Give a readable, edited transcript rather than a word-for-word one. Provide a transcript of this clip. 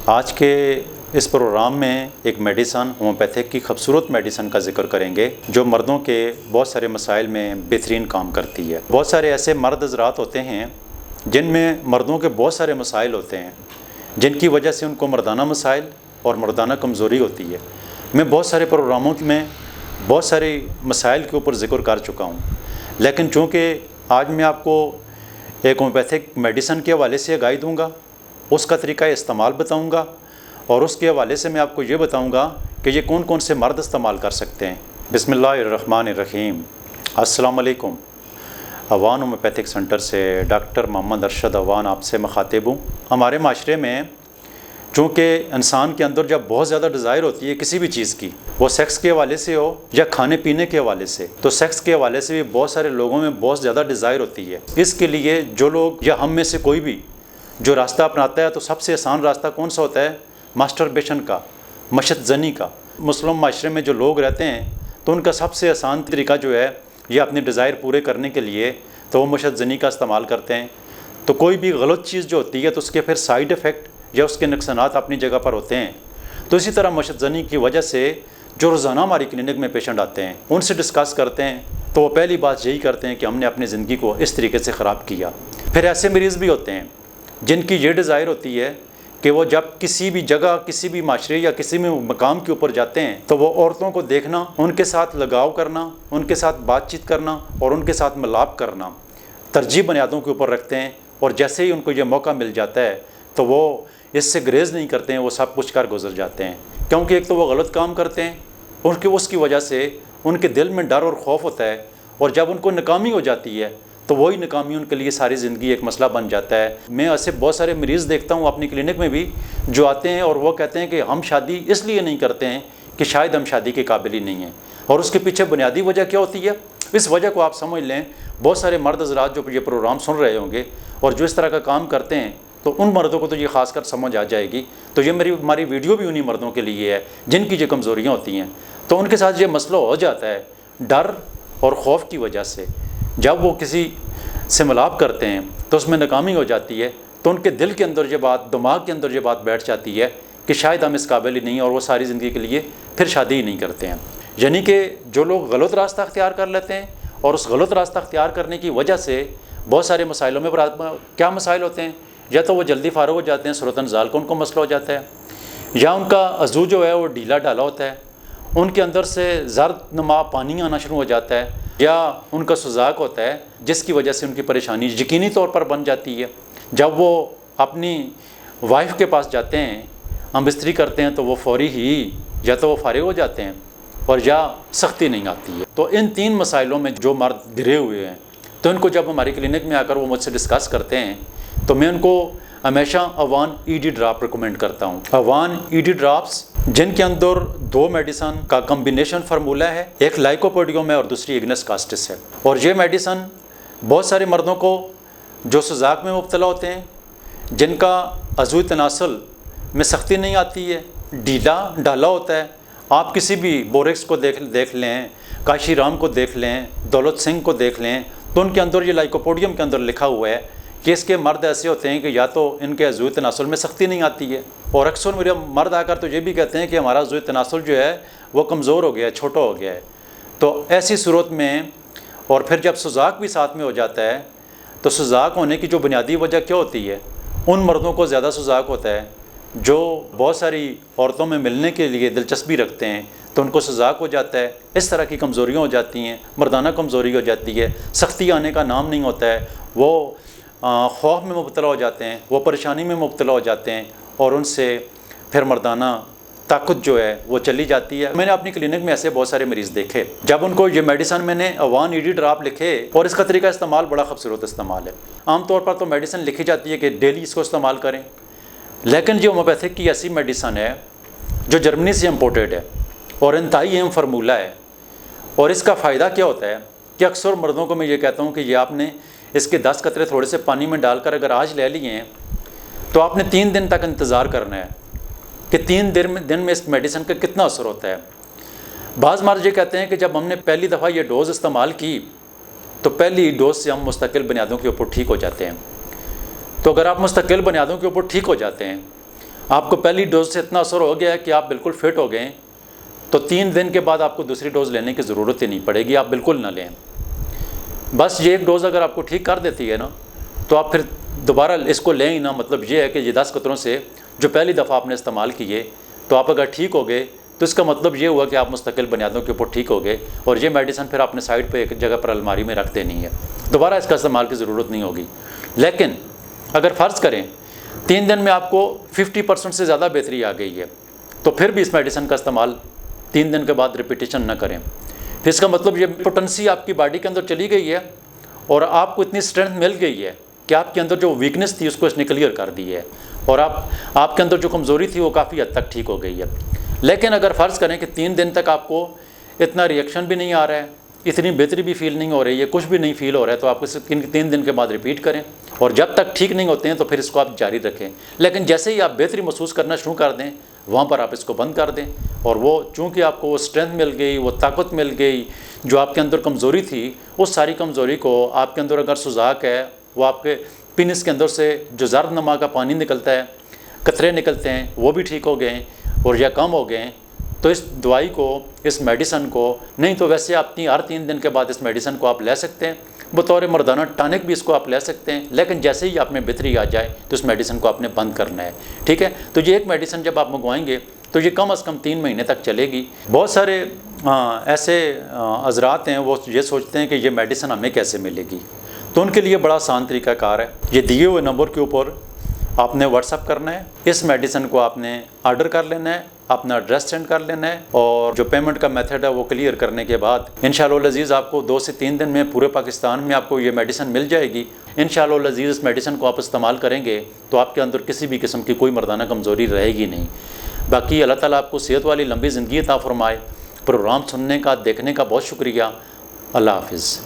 آج کے اس پروگرام میں ایک میڈیسن ہومیوپیتھک کی خوبصورت میڈیسن کا ذکر کریں گے جو مردوں کے بہت سارے مسائل میں بہترین کام کرتی ہے۔ بہت سارے ایسے مرد حضرات ہوتے ہیں جن میں مردوں کے بہت سارے مسائل ہوتے ہیں جن کی وجہ سے ان کو مردانہ مسائل اور مردانہ کمزوری ہوتی ہے۔ میں بہت سارے پروگراموں میں بہت سارے مسائل کے اوپر ذکر کر چکا ہوں، لیکن چونکہ آج میں آپ کو ایک ہومیوپیتھک میڈیسن کے حوالے سے آگاہی دوں گا، اس کا طریقہ استعمال بتاؤں گا اور اس کے حوالے سے میں آپ کو یہ بتاؤں گا کہ یہ کون کون سے مرد استعمال کر سکتے ہیں۔ بسم اللہ الرحمن الرحیم۔ السلام علیکم۔ اوان ہومیوپیتھک سینٹر سے ڈاکٹر محمد ارشد اوان آپ سے مخاطب ہوں۔ ہمارے معاشرے میں چونکہ انسان کے اندر جب بہت زیادہ ڈیزائر ہوتی ہے کسی بھی چیز کی، وہ سیکس کے حوالے سے ہو یا کھانے پینے کے حوالے سے، تو سیکس کے حوالے سے بھی بہت سارے لوگوں میں بہت زیادہ ڈیزائر ہوتی ہے۔ اس کے لیے جو لوگ یا ہم میں سے کوئی بھی جو راستہ اپناتا ہے تو سب سے آسان راستہ کون سا ہوتا ہے؟ ماسٹربیشن کا، مشت زنی کا۔ مسلم معاشرے میں جو لوگ رہتے ہیں تو ان کا سب سے آسان طریقہ جو ہے یہ اپنے ڈیزائر پورے کرنے کے لیے تو وہ مشت زنی کا استعمال کرتے ہیں۔ تو کوئی بھی غلط چیز جو ہوتی ہے تو اس کے پھر سائیڈ ایفیکٹ یا اس کے نقصانات اپنی جگہ پر ہوتے ہیں۔ تو اسی طرح مشت زنی کی وجہ سے جو روزانہ ہماری کلینک میں پیشنٹ آتے ہیں ان سے ڈسکس کرتے ہیں تو وہ پہلی بات یہی کرتے ہیں کہ ہم نے اپنی زندگی کو اس طریقے سے خراب کیا۔ پھر ایسے مریض بھی ہوتے ہیں جن کی یہ ڈیزائر ہوتی ہے کہ وہ جب کسی بھی جگہ، کسی بھی معاشرے یا کسی بھی مقام کے اوپر جاتے ہیں تو وہ عورتوں کو دیکھنا، ان کے ساتھ لگاؤ کرنا، ان کے ساتھ بات چیت کرنا اور ان کے ساتھ ملاپ کرنا ترجیح بنیادوں کے اوپر رکھتے ہیں، اور جیسے ہی ان کو یہ موقع مل جاتا ہے تو وہ اس سے گریز نہیں کرتے ہیں، وہ سب کچھ کر گزر جاتے ہیں، کیونکہ ایک تو وہ غلط کام کرتے ہیں، اس کی وجہ سے ان کے دل میں ڈر اور خوف ہوتا ہے، اور جب ان کو ناکامی ہو جاتی ہے تو وہی ناکامی ان کے لیے ساری زندگی ایک مسئلہ بن جاتا ہے۔ میں ایسے بہت سارے مریض دیکھتا ہوں اپنی کلینک میں بھی جو آتے ہیں اور وہ کہتے ہیں کہ ہم شادی اس لیے نہیں کرتے ہیں کہ شاید ہم شادی کے قابل ہی نہیں ہیں، اور اس کے پیچھے بنیادی وجہ کیا ہوتی ہے؟ اس وجہ کو آپ سمجھ لیں۔ بہت سارے مرد حضرات جو یہ پروگرام سن رہے ہوں گے اور جو اس طرح کا کام کرتے ہیں تو ان مردوں کو تو یہ خاص کر سمجھ آ جائے گی۔ تو یہ ہماری ویڈیو بھی انہی مردوں کے لیے ہے جن کی یہ کمزوریاں ہوتی ہیں، تو ان کے ساتھ یہ مسئلہ ہو جاتا ہے ڈر اور خوف کی وجہ سے۔ جب وہ کسی سے ملاپ کرتے ہیں تو اس میں ناکامی ہو جاتی ہے تو ان کے دل کے اندر یہ بات، دماغ کے اندر یہ بات بیٹھ جاتی ہے کہ شاید ہم اس قابل ہی نہیں ہیں، اور وہ ساری زندگی کے لیے پھر شادی ہی نہیں کرتے ہیں۔ یعنی کہ جو لوگ غلط راستہ اختیار کر لیتے ہیں اور اس غلط راستہ اختیار کرنے کی وجہ سے بہت سارے مسائلوں میں کیا مسائل ہوتے ہیں؟ یا تو وہ جلدی فارغ ہو جاتے ہیں، صورت انزال کا ان کو مسئلہ ہو جاتا ہے، یا ان کا عضو جو ہے وہ ڈھیلا ڈالا ہوتا ہے، ان کے اندر سے زرد نما پانی آنا شروع ہو جاتا ہے، یا ان کا سوزاک ہوتا ہے جس کی وجہ سے ان کی پریشانی یقینی طور پر بن جاتی ہے۔ جب وہ اپنی وائف کے پاس جاتے ہیں، ہم بستری کرتے ہیں تو وہ فوری ہی یا تو وہ فارغ ہو جاتے ہیں اور یا سختی نہیں آتی ہے۔ تو ان تین مسائلوں میں جو مرد گرے ہوئے ہیں تو ان کو جب ہماری کلینک میں آ کر وہ مجھ سے ڈسکس کرتے ہیں تو میں ان کو ہمیشہ Awan E D drop recommend کرتا ہوں۔ اوان ای ڈی ڈراپس جن کے اندر دو میڈیسن کا کمبینیشن فارمولہ ہے، ایک لائکوپوڈیوم ہے اور دوسری اگنس کاسٹس ہے، اور یہ میڈیسن بہت سارے مردوں کو جو سوزاک میں مبتلا ہوتے ہیں، جن کا عضو تناسل میں سختی نہیں آتی ہے، ڈالا ہوتا ہے۔ آپ کسی بھی بوریکس کو دیکھ لیں، کاشی رام کو دیکھ لیں، دولت سنگھ کو دیکھ لیں، تو ان کے اندر یہ لائکوپوڈیوم کے اندر لکھا ہوا ہے کہ اس کے مرد ایسے ہوتے ہیں کہ یا تو ان کے عضو تناسل میں سختی نہیں آتی ہے، اور اکثر میرے مرد آ کر تو یہ بھی کہتے ہیں کہ ہمارا عضو تناسل جو ہے وہ کمزور ہو گیا ہے، چھوٹا ہو گیا ہے۔ تو ایسی صورت میں، اور پھر جب سوزاک بھی ساتھ میں ہو جاتا ہے تو سوزاک ہونے کی جو بنیادی وجہ کیا ہوتی ہے؟ ان مردوں کو زیادہ سوزاک ہوتا ہے جو بہت ساری عورتوں میں ملنے کے لیے دلچسپی رکھتے ہیں، تو ان کو سوزاک ہو جاتا ہے، اس طرح کی کمزوریاں ہو جاتی ہیں، مردانہ کمزوری ہو جاتی ہے، سختی آنے کا نام نہیں ہوتا ہے، وہ خوف میں مبتلا ہو جاتے ہیں، وہ پریشانی میں مبتلا ہو جاتے ہیں، اور ان سے پھر مردانہ طاقت جو ہے وہ چلی جاتی ہے۔ میں نے اپنی کلینک میں ایسے بہت سارے مریض دیکھے جب ان کو یہ میڈیسن میں نے اوان ای ڈی ڈراپ لکھے، اور اس کا طریقہ استعمال بڑا خوبصورت استعمال ہے۔ عام طور پر تو میڈیسن لکھی جاتی ہے کہ ڈیلی اس کو استعمال کریں، لیکن جو ہومیوپیتھک کی ایسی میڈیسن ہے جو جرمنی سے امپورٹڈ ہے اور انتہائی اہم فارمولہ ہے، اور اس کا فائدہ کیا ہوتا ہے کہ اکثر مردوں کو میں یہ کہتا ہوں کہ یہ آپ نے اس کے 10 قطرے تھوڑے سے پانی میں ڈال کر اگر آج لے لیے ہیں تو آپ نے 3 دن تک انتظار کرنا ہے کہ 3 دن میں اس میڈیسن کا کتنا اثر ہوتا ہے۔ بعض مرض یہ کہتے ہیں کہ جب ہم نے پہلی دفعہ یہ ڈوز استعمال کی تو پہلی ڈوز سے ہم مستقل بنیادوں کے اوپر ٹھیک ہو جاتے ہیں۔ تو اگر آپ مستقل بنیادوں کے اوپر ٹھیک ہو جاتے ہیں آپ کو پہلی ڈوز سے اتنا اثر ہو گیا ہے کہ آپ بالکل فٹ ہو گئے، تو 3 دن کے بعد آپ کو دوسری ڈوز لینے کی ضرورت ہی نہیں پڑے گی، آپ بالکل نہ لیں۔ بس یہ ایک ڈوز اگر آپ کو ٹھیک کر دیتی ہے نا، تو آپ پھر دوبارہ اس کو لیں ہی نا۔ مطلب یہ ہے کہ یہ 10 قطروں سے جو پہلی دفعہ آپ نے استعمال کیے، تو آپ اگر ٹھیک ہو گئے تو اس کا مطلب یہ ہوا کہ آپ مستقل بنیادوں کے اوپر ٹھیک ہو گئے، اور یہ میڈیسن پھر آپ نے سائڈ پہ ایک جگہ پر الماری میں رکھ دینی ہے، دوبارہ اس کا استعمال کی ضرورت نہیں ہوگی۔ لیکن اگر فرض کریں 3 دن میں آپ کو 50% سے زیادہ بہتری آ گئی ہے، تو پھر بھی اس میڈیسن کا استعمال 3 دن کے بعد ریپیٹیشن نہ کریں۔ پھر اس کا مطلب یہ پوٹنسی آپ کی باڈی کے اندر چلی گئی ہے، اور آپ کو اتنی اسٹرینتھ مل گئی ہے کہ آپ کے اندر جو ویکنس تھی اس کو اس نے کلیئر کر دی ہے، اور آپ کے اندر جو کمزوری تھی وہ کافی حد تک ٹھیک ہو گئی ہے۔ لیکن اگر فرض کریں کہ 3 دن تک آپ کو اتنا ریئیکشن بھی نہیں آ رہا ہے، اتنی بہتری بھی فیل نہیں ہو رہی ہے، کچھ بھی نہیں فیل ہو رہا ہے، تو آپ اسے 3 دن کے بعد ریپیٹ کریں، اور جب تک ٹھیک نہیں ہوتے ہیں تو پھر اس کو آپ جاری رکھیں۔ لیکن جیسے ہی آپ بہتری محسوس کرنا شروع کر دیں، وہاں پر آپ اس کو بند کر دیں، اور وہ چونکہ آپ کو وہ اسٹرینتھ مل گئی، وہ طاقت مل گئی، جو آپ کے اندر کمزوری تھی، اس ساری کمزوری کو آپ کے اندر اگر سوزاک ہے، وہ آپ کے پینس کے اندر سے جو زرد نما کا پانی نکلتا ہے، قطرے نکلتے ہیں، وہ بھی ٹھیک ہو گئے ہیں اور یا کم ہو گئے ہیں، تو اس دوائی کو، اس میڈیسن کو، نہیں تو ویسے آپ ہر 3 دن کے بعد اس میڈیسن کو آپ لے سکتے ہیں، بطور مردانہ ٹانک بھی اس کو آپ لے سکتے ہیں، لیکن جیسے ہی آپ میں بہتری آ جائے تو اس میڈیسن کو آپ نے بند کرنا ہے، ٹھیک ہے۔ تو یہ ایک میڈیسن جب آپ منگوائیں گے تو یہ کم از کم 3 مہینے تک چلے گی۔ بہت سارے ایسے حضرات ہیں، وہ یہ سوچتے ہیں کہ یہ میڈیسن ہمیں کیسے ملے گی، تو ان کے لیے بڑا آسان طریقہ کار ہے۔ یہ دیے ہوئے نمبر کے اوپر آپ نے واٹس ایپ کرنا ہے، اس میڈیسن کو آپ نے آرڈر کر لینا ہے، اپنا ایڈریس سینڈ کر لینا ہے، اور جو پیمنٹ کا میتھڈ ہے وہ کلیئر کرنے کے بعد انشاءاللہ العزیز آپ کو 2 سے 3 دن میں پورے پاکستان میں آپ کو یہ میڈیسن مل جائے گی۔ انشاءاللہ العزیز اس میڈیسن کو آپ استعمال کریں گے تو آپ کے اندر کسی بھی قسم کی کوئی مردانہ کمزوری رہے گی نہیں۔ باقی اللہ تعالیٰ آپ کو صحت والی لمبی زندگی عطا فرمائے۔ پروگرام سننے کا، دیکھنے کا بہت شکریہ۔ اللہ حافظ۔